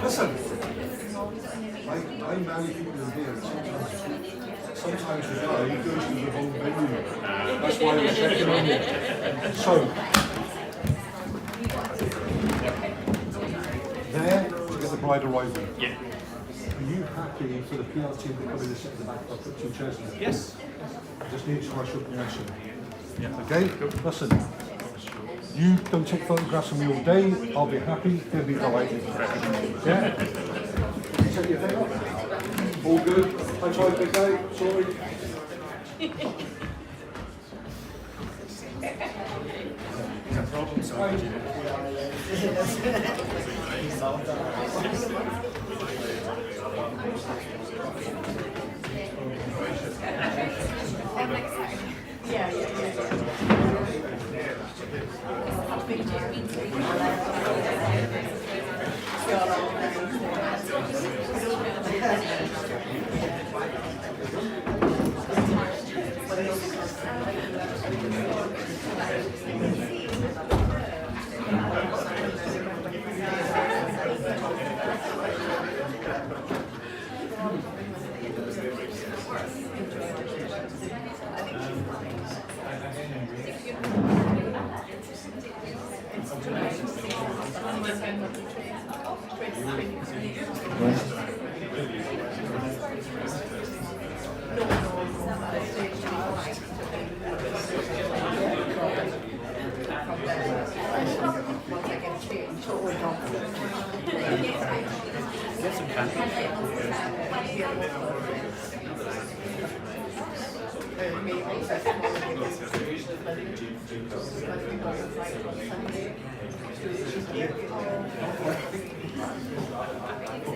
Listen, I marry people in here. Sometimes the guy goes to the wrong venue. That's why I'm checking on you. So, there, to get the bride arriving. Yeah. Are you happy for the PR team to come in and sit in the back? I'll put 2 chairs in there. Yes. I just need to rush your permission. Yeah. Okay? Listen, you don't take photographs of me all day. I'll be happy. They'll be delighted. Yeah? Take your thing off. All good. I tried big day. Sorry. No problem, sorry.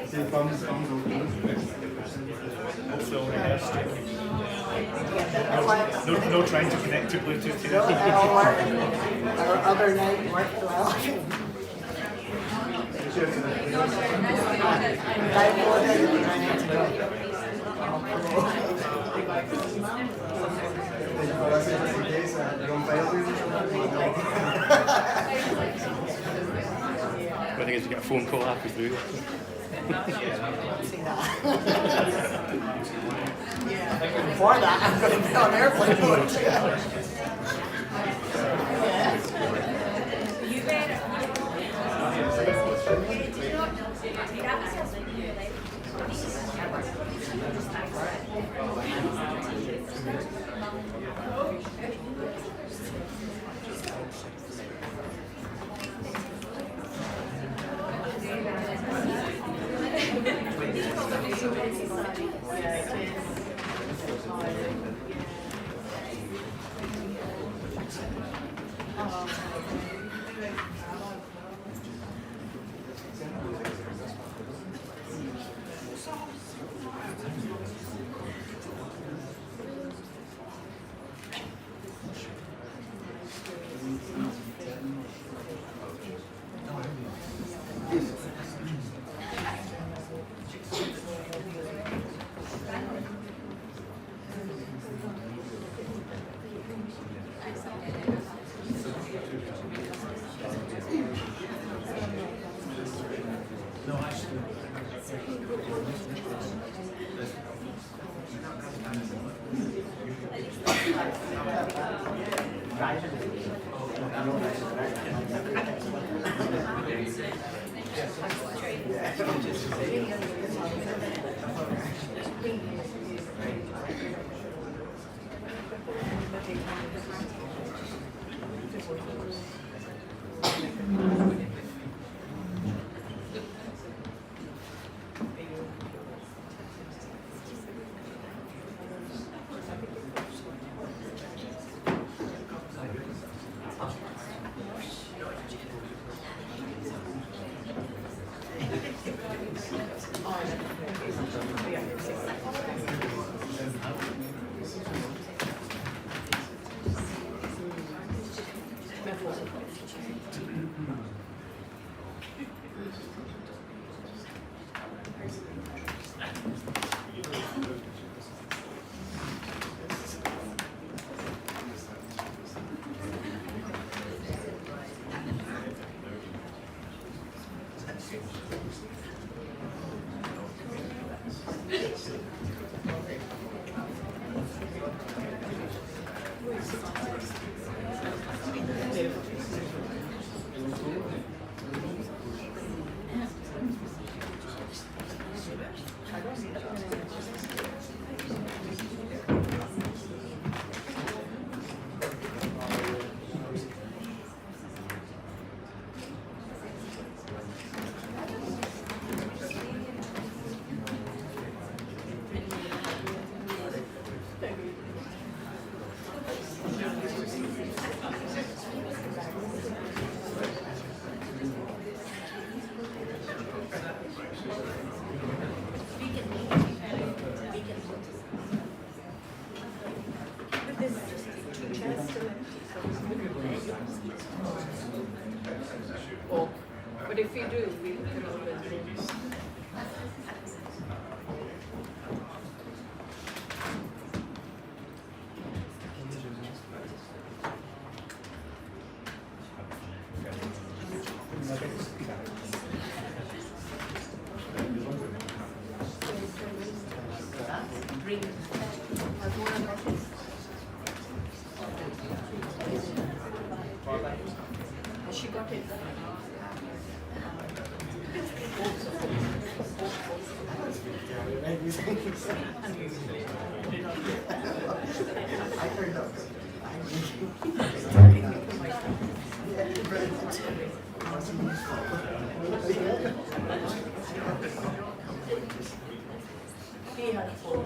Get some also rehearsed. No trying to connect to Bluetooth today. Our other night worked well. I think you get a phone call halfway through. Before that, I'm going to be on airplane mode. Oh, but if you do, we can always do. She got it. I turned up. He had a phone.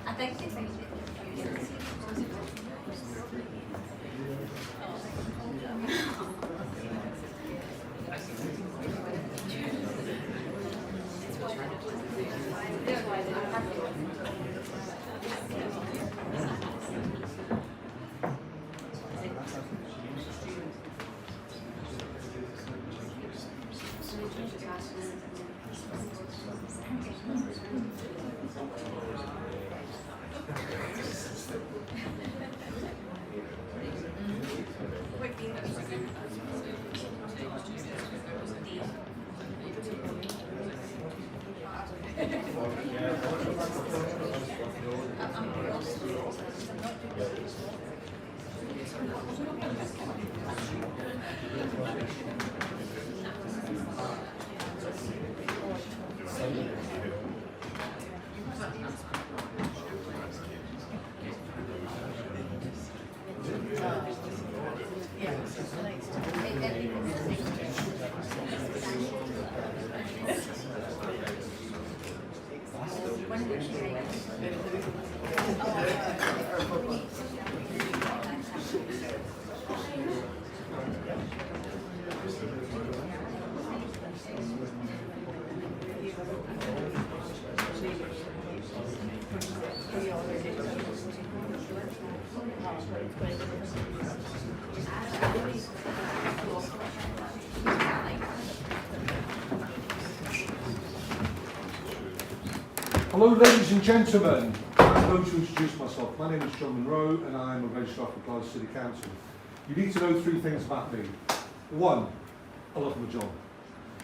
I think it's Hello ladies and gentlemen, I'm going to introduce myself. My name is John Monroe and I'm a registrar for Glasgow City Council. You need to know 3 things about me. 1, I love my job.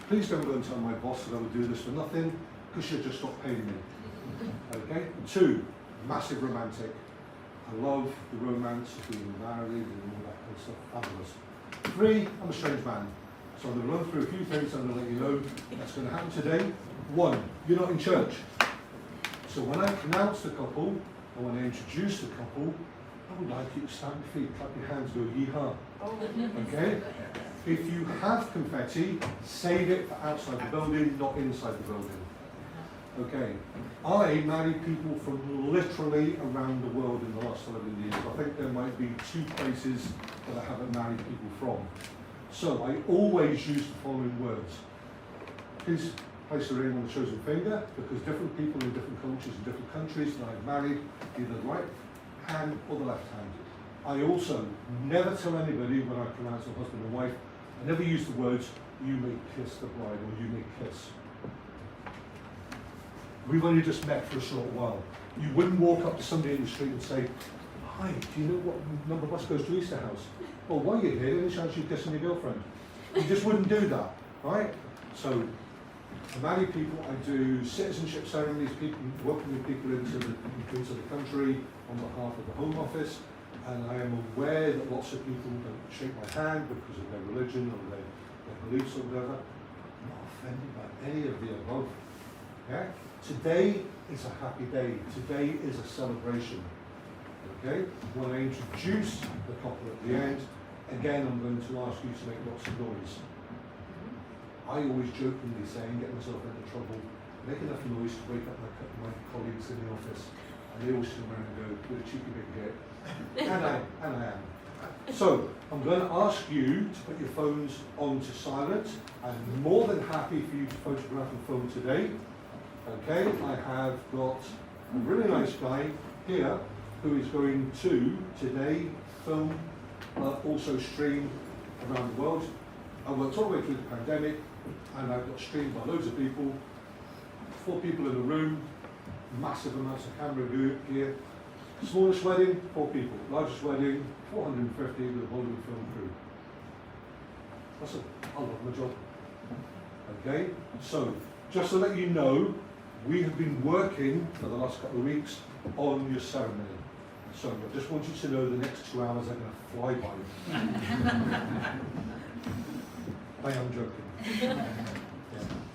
Please don't go and tell my boss that I would do this for nothing, because she'll just stop paying me. Okay? 2, massive romantic. I love the romance of being married and all that kind of stuff. Fabulous. 3, I'm a strange man. So I'm going to run through a few things and I'm going to let you know that's going to happen today. 1, you're not in church. So when I pronounce the couple, or when I introduce the couple, I would like you to stamp your feet, clap your hands, go yeehaw. Okay? If you have confetti, save it for outside the building, not inside the building. Okay? I marry people from literally around the world in the last 11 years. I think there might be 2 places that I haven't married people from. So I always use the following words. Please place the ring on the chosen finger, because different people in different cultures and different countries that I've married, either the right hand or the left hand. I also never tell anybody when I pronounce a husband and wife, I never use the words, you may kiss the bride or you may kiss. We've only just met for a short while. You wouldn't walk up to somebody in the street and say, hi, do you know what number bus goes to Easter House? Well, while you're here, any chance you're kissing your girlfriend? You just wouldn't do that, right? So, I marry people, I do citizenship ceremonies, people welcoming people into the country on behalf of the Home Office, and I am aware that lots of people don't shake my hand because of their religion or their beliefs or whatever. I'm not offended by any of the above. Yeah? Today is a happy day. Today is a celebration. Okay? When I introduce the couple at the end, again I'm going to ask you to make lots of noise. I always jokingly say, and get myself into trouble, make enough noise to wake up my colleagues in the office, and they always turn around and go, "You're a cheeky big git." and I am. So, I'm going to ask you to put your phones onto silent. I'm more than happy for you to photograph and film today. Okay, I have got a really nice guy here who is going to today film, also stream around the world. I worked all the way through the pandemic, and I've got streamed by loads of people, 4 people in a room, massive amounts of camera gear. Smallest wedding, 4 people. Largest wedding, 450 with a Bollywood film crew. That's it. I love my job. Okay, so just to let you know, we have been working for the last couple of weeks on your ceremony. So I just want you to know the next 2 hours are going to fly by. I am joking. Yeah.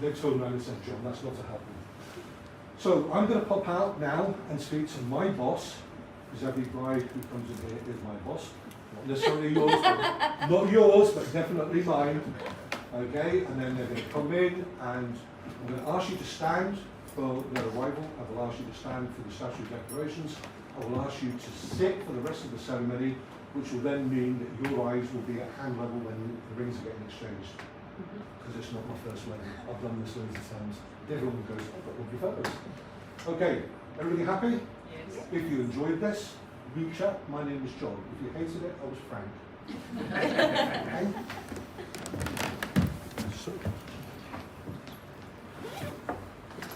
They turned around and said, John, that's not to happen. So I'm going to pop out now and speak to my boss, because every bride who comes in here is my boss. Not necessarily yours, but not yours, but definitely mine. Okay, and then they're going to come in, and I'm going to ask you to stand for their arrival. I will ask you to stand for the statue declarations. I will ask you to sit for the rest of the ceremony, which will then mean that your eyes will be at hand level when the rings are getting exchanged. Because it's not my first wedding. I've done this loads of times. Everyone goes, I've got lovely photos. Okay, everybody happy? Yes. If you enjoyed this, reach out. My name is John. If you hated it, I was Frank. Okay? So,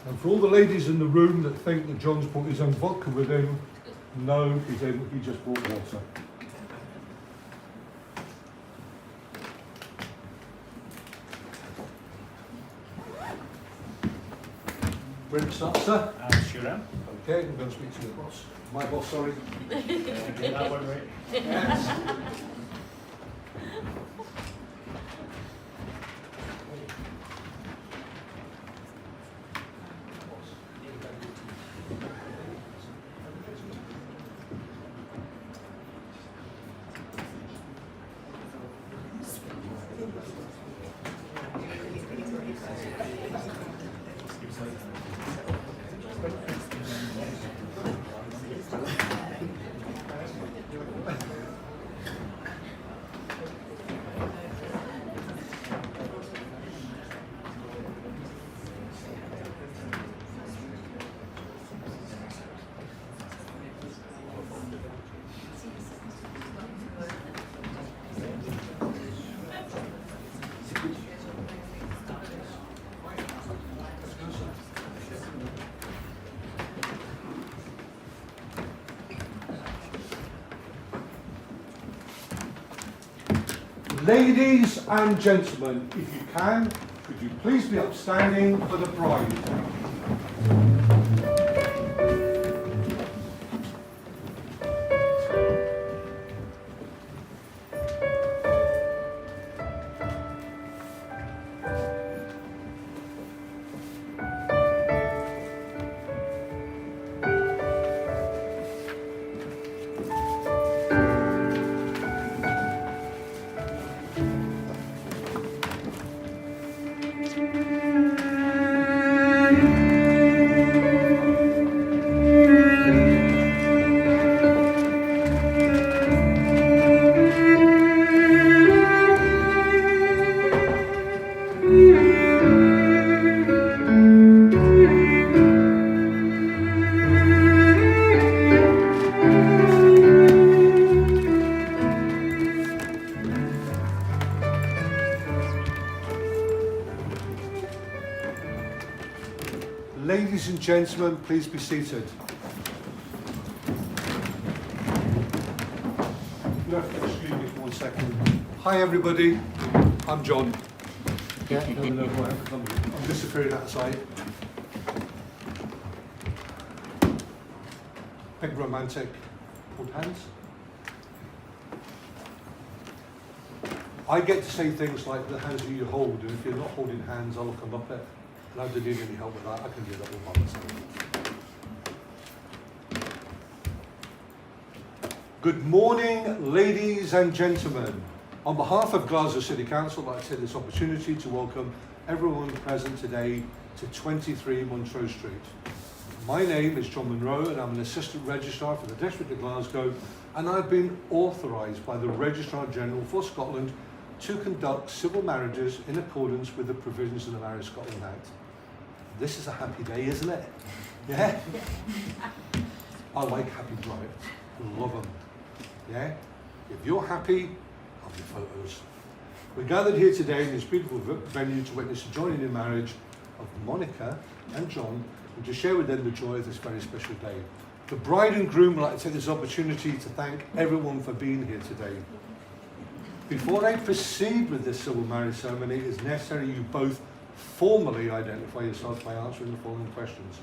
and for all the ladies in the room that think that John's brought his own vodka with him, no, he just brought water. Ready to start, sir? Sure am. Okay, I'm going to speak to your boss. My boss, sorry. Get that one right. Yes. Ladies and gentlemen, if you can, could you please be upstanding for the bride? Ladies and gentlemen, please be seated. You have to excuse me for 1 second. Hi everybody, I'm John. Yeah, no, I'm disappearing outside. Big romantic. Hold hands. I get to say things like the hands that you hold, and if you're not holding hands, I'll come up it. And I don't need any help with that. I can do that all by myself. Good morning, ladies and gentlemen. On behalf of Glasgow City Council, I'd like to take this opportunity to welcome everyone present today to 23 Montrose Street. My name is John Munro and I'm an Assistant Registrar for the District of Glasgow, and I've been authorised by the Registrar General for Scotland to conduct civil marriages in accordance with the provisions of the Marriage Scotland Act. This is a happy day, isn't it? Yeah? I like happy brides. Love them. Yeah? If you're happy, I'll be photos. We're gathered here today in this beautiful venue to witness the joining in marriage of Monika and John, and to share with them the joy of this very special day. The bride and groom would like to take this opportunity to thank everyone for being here today. Before I proceed with this civil marriage ceremony, it is necessary you both formally identify yourselves by answering the following questions.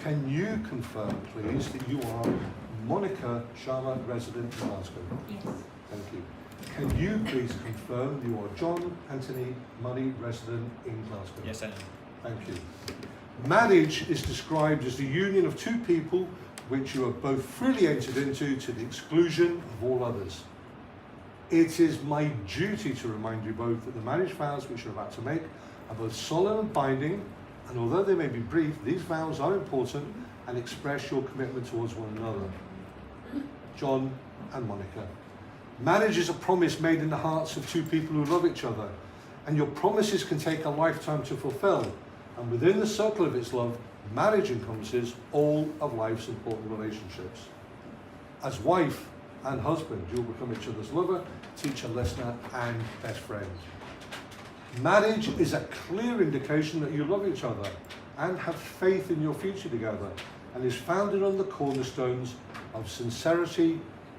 Can you confirm, please, that you are Monika Sharma, resident in Glasgow? Yes. Thank you. Can you please confirm you are John Anthony Murray, resident in Glasgow? Yes, I am. Thank you. Marriage is described as the union of two people which you have both freely entered into to the exclusion of all others. It is my duty to remind you both that the marriage vows which you're about to make are both solemn and binding, and although they may be brief, these vows are important and express your commitment towards one another. John and Monika. Marriage is a promise made in the hearts of two people who love each other, and your promises can take a lifetime to fulfill. And within the circle of its love, marriage encompasses all of life's important relationships. As wife and husband, you'll become each other's lover, teacher, listener, and best friend. Marriage is a clear indication that you love each other and have faith in your future together, and is founded on the cornerstones of sincerity,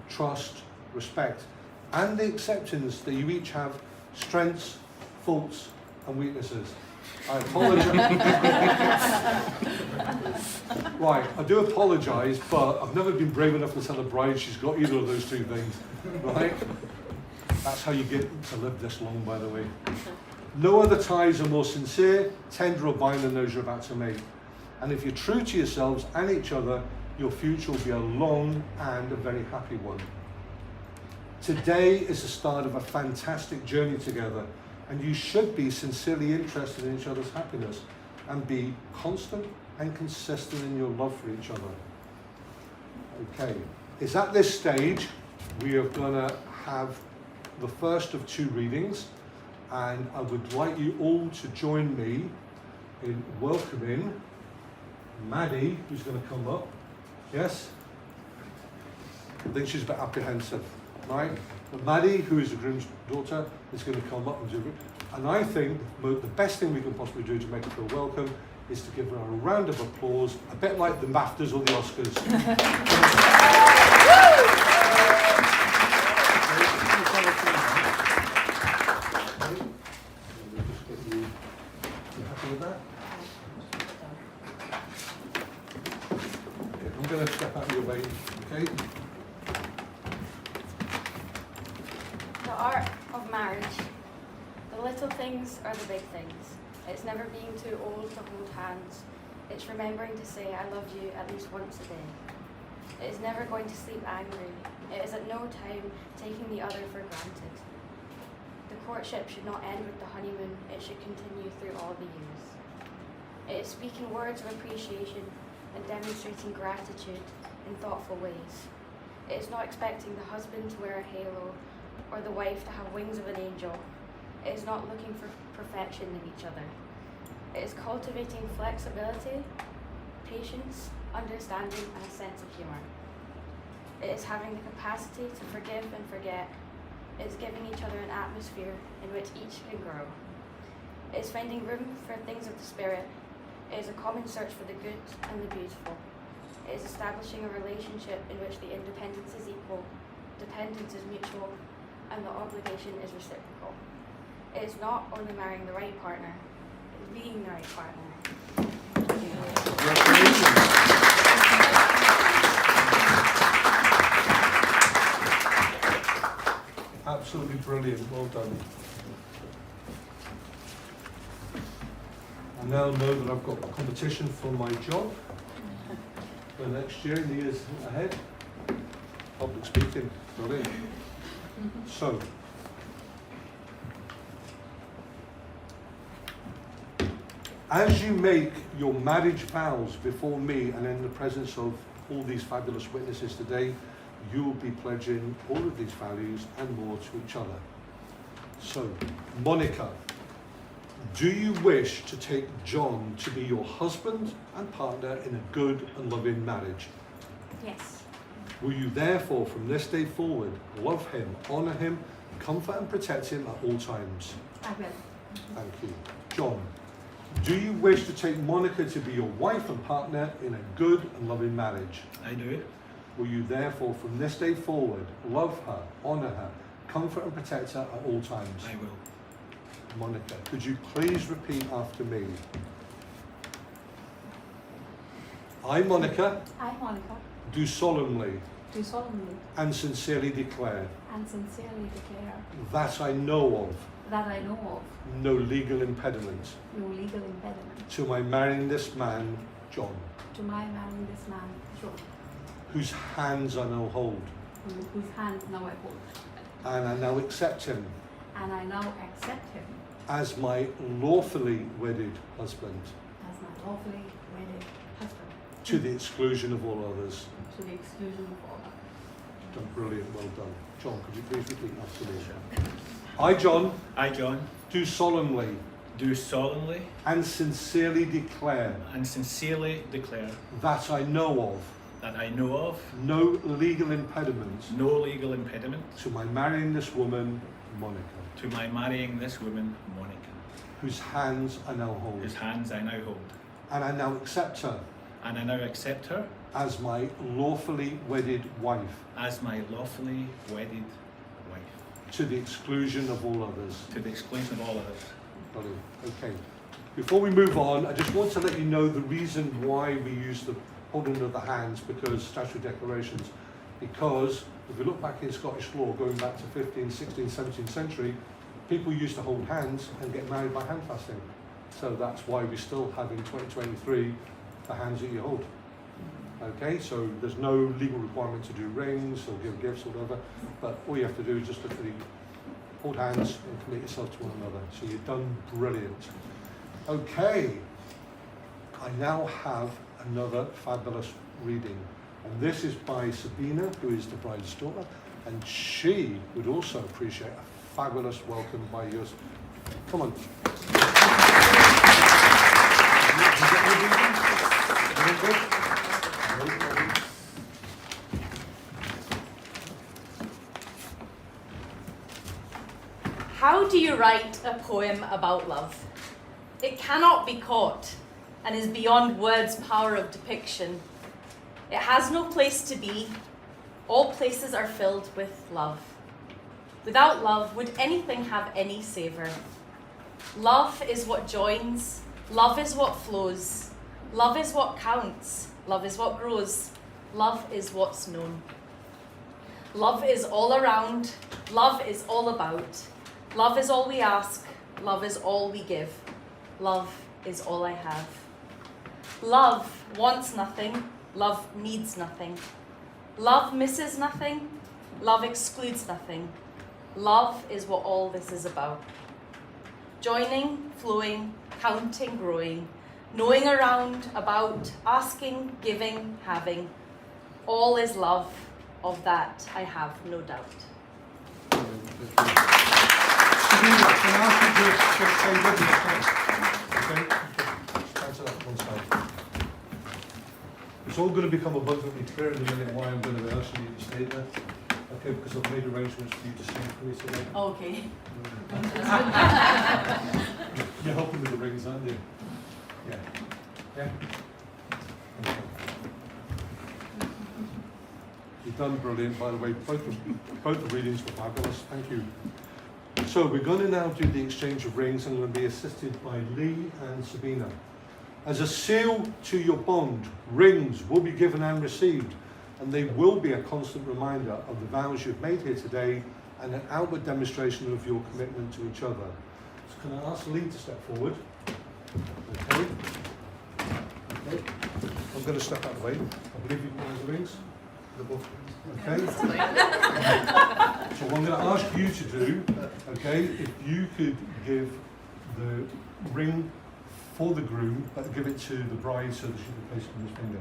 trust, respect, and the acceptance that you each have strengths, faults, and weaknesses. I apologise. Right, I do apologise, but I've never been brave enough to tell a bride she's got either of those two things, right? That's how you get to live this long, by the way. No other ties are more sincere, tender or binding than those you're about to make. And if you're true to yourselves and each other, your future will be a long and a very happy one. Today is the start of a fantastic journey together, and you should be sincerely interested in each other's happiness and be constant and consistent in your love for each other. Okay, it's at this stage we are going to have the first of two readings, and I would like you all to join me in welcoming Maddie, who's going to come up. Yes? I think she's a bit apprehensive, right? But Maddie, who is the groom's daughter, is going to come up and do it. And I think the best thing we can possibly do to make her feel welcome is to give her a round of applause, a bit like the BAFTAs or the Oscars. You happy with that? Okay, I'm going to step out of your way, okay? The art of marriage. The little things are the big things. It's never being too old to hold hands. It's remembering to say I love you at least once a day. It is never going to sleep angry. It is at no time taking the other for granted. The courtship should not end with the honeymoon. It should continue through all the years. It is speaking words of appreciation and demonstrating gratitude in thoughtful ways. It is not expecting the husband to wear a halo or the wife to have wings of an angel. It is not looking for perfection in each other. It is cultivating flexibility, patience, understanding, and a sense of humour. It is having the capacity to forgive and forget. It is giving each other an atmosphere in which each can grow. It is finding room for things of the spirit. It is a common search for the good and the beautiful. It is establishing a relationship in which the independence is equal, dependence is mutual, and the obligation is reciprocal. It is not only marrying the right partner, it is being the right partner. Absolutely brilliant, well done. I now know that I've got a competition for my job for next year, in the years ahead. Public speaking, brilliant. So, as you make your marriage vows before me and in the presence of all these fabulous witnesses today, you will be pledging all of these values and more to each other. So, Monika, do you wish to take John to be your husband and partner in a good and loving marriage? Yes. Will you therefore, from this day forward, love him, honour him, comfort and protect him at all times? I will. Thank you. John, do you wish to take Monika to be your wife and partner in a good and loving marriage? I do. Will you therefore, from this day forward, love her, honour her, comfort and protect her at all times? I will. Monika, could you please repeat after me? I, Monika, I, Monica, do solemnly do solemnly and sincerely declare and sincerely declare that I know of that I know of no legal impediment no legal impediment to my marrying this man, John, to my marrying this man, John, whose hands I now hold, whose hand now I hold, and I now accept him and I now accept him as my lawfully wedded husband, as my lawfully wedded husband, to the exclusion of all others. to the exclusion of all others. Done, brilliant, well done. John, could you please repeat after me? I, John, I, John, do solemnly do solemnly and sincerely declare and sincerely declare that I know of that I know of no legal impediment no legal impediment to my marrying this woman, Monika, to my marrying this woman, Monika, whose hands I now hold, whose hands I now hold, and I now accept her and I now accept her as my lawfully wedded wife, as my lawfully wedded wife, to the exclusion of all others. to the exclusion of all others. Brilliant. Okay. Before we move on, I just want to let you know the reason why we use the holding of the hands, because statutory declarations. Because if we look back in Scottish law, going back to 15th, 16th, 17th century, people used to hold hands and get married by hand fasting. So that's why we still have in 2023 the hands that you hold. Okay, so there's no legal requirement to do rings or give gifts or whatever, but all you have to do is just literally hold hands and commit yourself to one another. So you've done brilliant. Okay, I now have another fabulous reading, and this is by Sabina, who is the bride's daughter, and she would also appreciate a fabulous welcome by yours. Come on. How do you write a poem about love? It cannot be caught and is beyond words' power of depiction. It has no place to be. All places are filled with love. Without love, would anything have any savour? Love is what joins. Love is what flows. Love is what counts. Love is what grows. Love is what's known. Love is all around. Love is all about. Love is all we ask. Love is all we give. Love is all I have. Love wants nothing. Love needs nothing. Love misses nothing. Love excludes nothing. Love is what all this is about. Joining, flowing, counting, growing, knowing around, about, asking, giving, having. All is love. Of that I have no doubt. Can I ask you to stay with me? Okay? Stand to that one side. It's all going to become abundantly clear in a minute why I'm going to be asking you to stay there. Okay, because I've made arrangements for you to sing for me today. Okay. You're helping with the rings, aren't you? Yeah. Yeah? Okay. You've done brilliant, by the way. Both the readings were fabulous. Thank you. So we're going to now do the exchange of rings, and I'm going to be assisted by Lee and Sabina. As a seal to your bond, rings will be given and received, and they will be a constant reminder of the vows you've made here today and an outward demonstration of your commitment to each other. So can I ask Lee to step forward? Okay. Okay. I'm going to step out of the way. I believe you can hold the rings. Okay. So what I'm going to ask you to do, okay, if you could give the ring for the groom, but give it to the bride so that she can place it on his finger.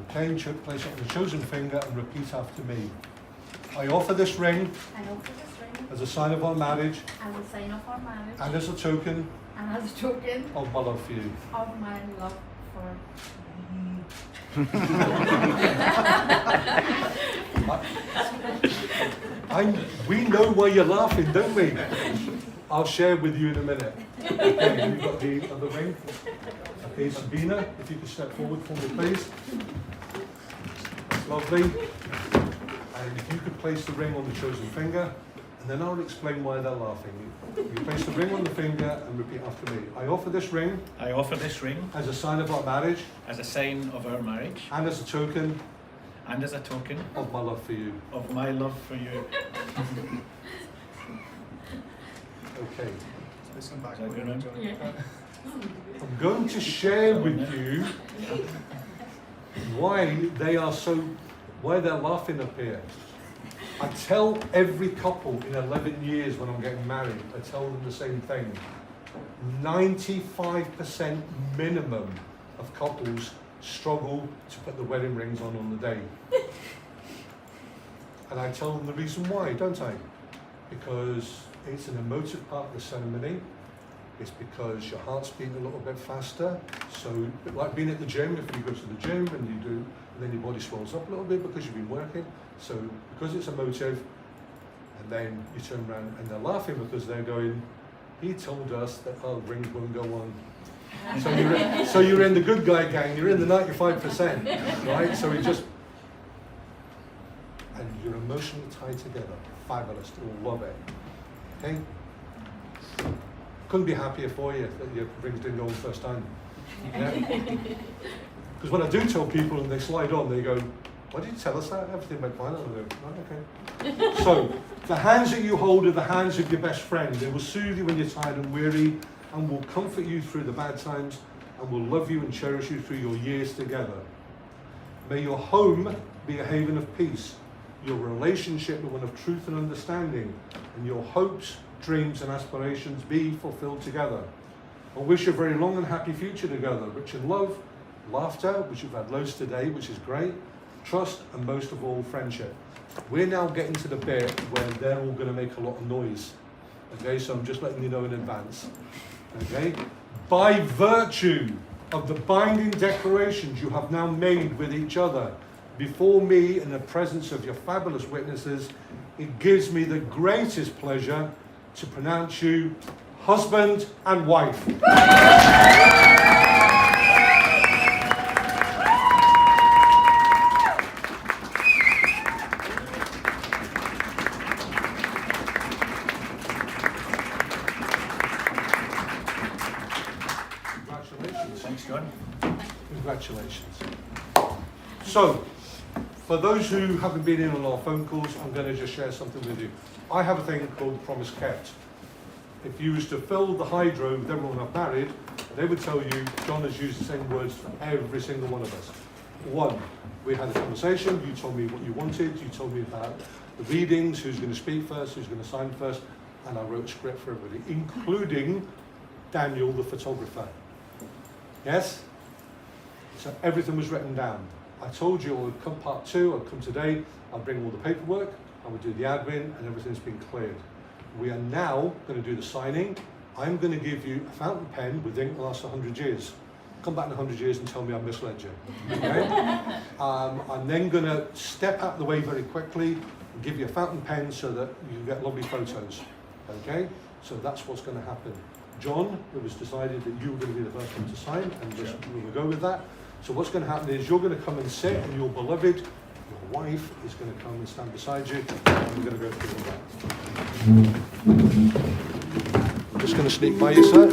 Okay, place it on the chosen finger and repeat after me. I offer this ring I offer this ring as a sign of our marriage as a sign of our marriage and as a token and as a token of my love for you. of my love for We know why you're laughing, don't we? I'll share with you in a minute. Okay, you've got the other ring. Okay, Sabina, if you could step forward for me, please. Lovely. And if you could place the ring on the chosen finger, and then I'll explain why they're laughing. You place the ring on the finger and repeat after me. I offer this ring I offer this ring as a sign of our marriage as a sign of our marriage and as a token and as a token of my love for you. of my love for you. Okay. Is that good enough? I'm going to share with you why they're laughing up here. I tell every couple in 11 years when I'm getting married, I tell them the same thing. 95% minimum of couples struggle to put the wedding rings on the day. And I tell them the reason why, don't I? Because it's an emotive part of the ceremony. It's because your heart's beating a little bit faster. So, a bit like being at the gym, if you go to the gym and you do, and then your body swells up a little bit because you've been working. So, because it's emotive, and then you turn around and they're laughing because they're going, he told us that our rings won't go on. So you're in the good guy gang, you're in the 95%, right? So and you're emotive. emotionally tied together. Fabulous. You'll love it. Okay? Couldn't be happier for you that your rings didn't go on first time. Because when I do tell people and they slide on, they go, why did you tell us that? Everything went fine. I go, right, okay. So, the hands that you hold are the hands of your best friend. They will soothe you when you're tired and weary, and will comfort you through the bad times, and will love you and cherish you through your years together. May your home be a haven of peace, your relationship be one of truth and understanding, and your hopes, dreams and aspirations be fulfilled together. I wish you a very long and happy future together, rich in love, laughter, which you've had loads today, which is great, trust, and most of all, friendship. We're now getting to the bit where they're all going to make a lot of noise. Okay, so I'm just letting you know in advance. Okay? By virtue of the binding declarations you have now made with each other, before me in the presence of your fabulous witnesses, it gives me the greatest pleasure to pronounce you husband and wife. Congratulations. Thanks, John. Congratulations. So, for those who haven't been in on our phone calls, I'm going to just share something with you. I have a thing called Promise Kept. If you was to fill the hydro with everyone I've married, they would tell you John has used the same words for every single one of us. One, we had a conversation, you told me what you wanted, you told me about the readings, who's going to speak first, who's going to sign first, and I wrote a script for everybody, including Daniel, the photographer. Yes? So everything was written down. I told you I would come part 2, I'd come today, I'd bring all the paperwork, I would do the admin, and everything's been cleared. We are now going to do the signing. I'm going to give you a fountain pen with ink that lasts 100 years. Come back in 100 years and tell me I misled you. Okay? I'm then going to step out of the way very quickly and give you a fountain pen so that you can get lovely photos. Okay? So that's what's going to happen. John, it was decided that you were going to be the first one to sign, and just we will go with that. So what's going to happen is you're going to come and sit, and your beloved, your wife, is going to come and stand beside you, and we're going to go through all that. I'm just going to sneak by you, sir.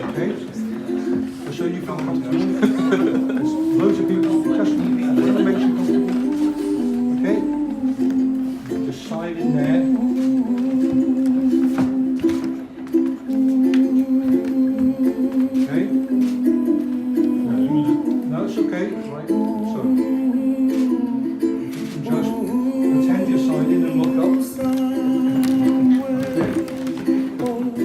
Okay. So you feel comfortable. Loads of people just want to make you comfortable. Okay? Just slide in there. Okay? No, it's okay. Right. So you can just pretend you're signing and look up. Okay.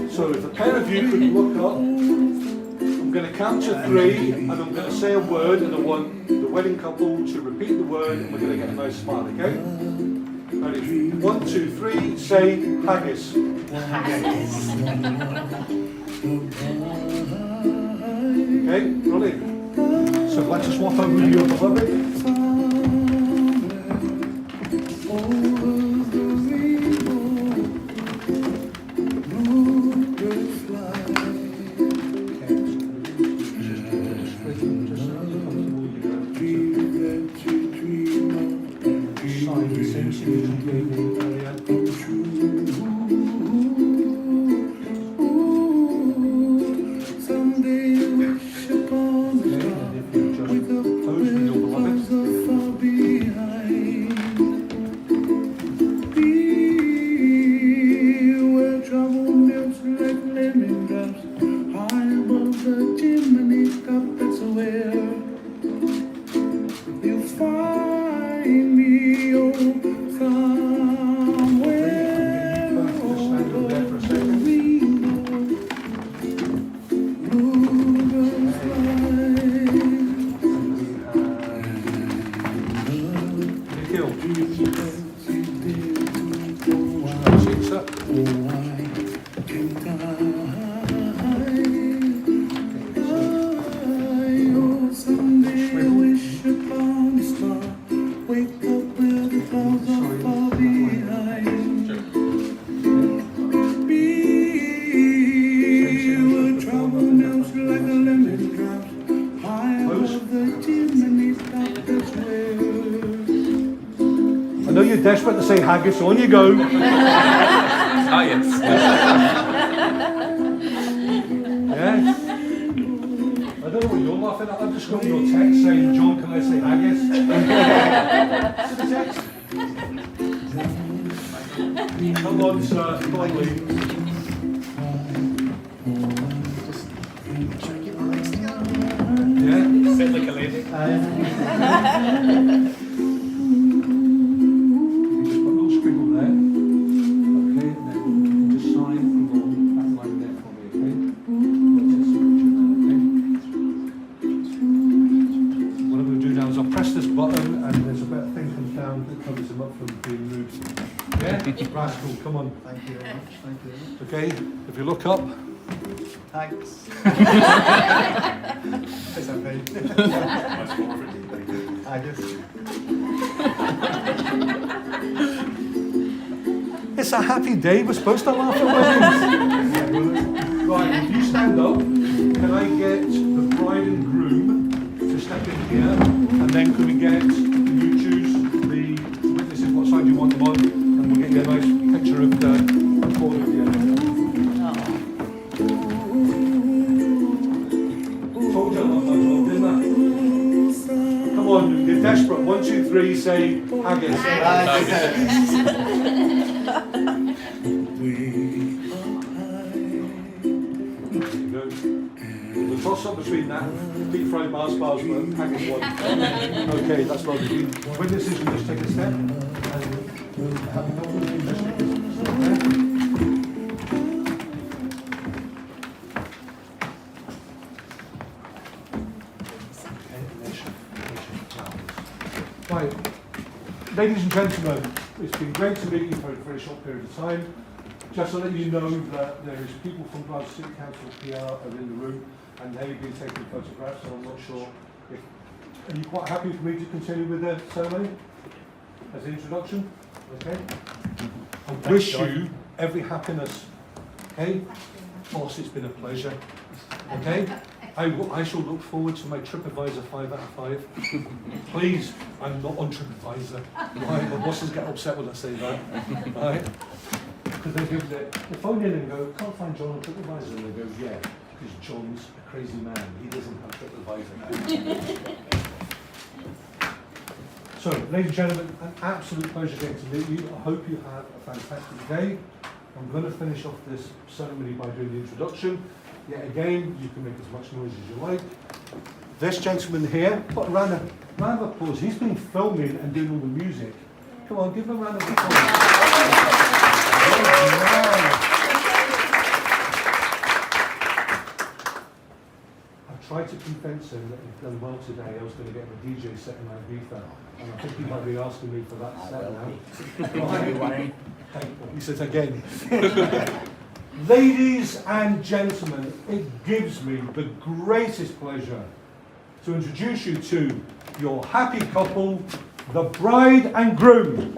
So if the pair of you could look up, I'm going to count to 3 and I'm going to say a word, and I want the wedding couple to repeat the word, and we're going to get a nice smile, okay? Ready? 1, 2, 3, say haggis. Okay, brilliant. So let's just swap over with your beloved. I know you're desperate to say haggis, so on you go. Ah, yes. Yeah? I don't know what you're laughing at. I've just got your text saying, John, can I say haggis? See the text? Come on, sir. Come on, Lee. Should I keep my legs together? Yeah? Sit like a lady. You just put a little scribble there. Okay, and then just sign along that line there for me, okay? That's your signature now, okay? What I'm going to do now is I'll press this button and there's a bit of thing comes down that covers him up from being moved. Yeah? Rascal, come on. Thank you very much. Thank you very much. Okay, if you look up, Thanks. It's okay. I just. it's a happy day. We're supposed to laugh at weddings. Right, if you stand up, can I get the bride and groom to step in here? And then can we get, can you choose the witnesses, what side you want them on? And we'll get you a nice picture of the board of the Told you I love that job, didn't I? Come on, you're desperate. 1, 2, 3, say haggis. The toss up between that and deep fried Mars bars, but haggis one. Okay, that's lovely. Witnesses can just take a step and have a couple of things. Right, ladies and gentlemen, it's been great to meet you for a very short period of time. Just to let you know that there is people from Glasgow City Council PR are in the room and they've been taking photographs, so I'm not sure if... Are you quite happy for me to continue with the ceremony as an introduction? Okay? I wish you every happiness. Okay? Boss, it's been a pleasure. Okay? I shall look forward to my TripAdvisor 5 out of 5. Please, I'm not on TripAdvisor. Right? My bosses get upset when I say that. Right? Because they phone in and go, can't find John on TripAdvisor. And they go, yeah, because John's a crazy man. He doesn't have TripAdvisor. So, ladies and gentlemen, an absolute pleasure getting to meet you. I hope you have a fantastic day. I'm going to finish off this ceremony by doing the introduction. Yet again, you can make as much noise as you like. This gentleman here, put a round of applause. He's been filming and doing all the music. Come on, give him a round of applause. I tried to convince him that he'd done well today. I was going to get the DJ set in Ibiza. And I think he might be asking me for that set now. He says again. Ladies and gentlemen, it gives me the greatest pleasure to introduce you to your happy couple, the bride and groom.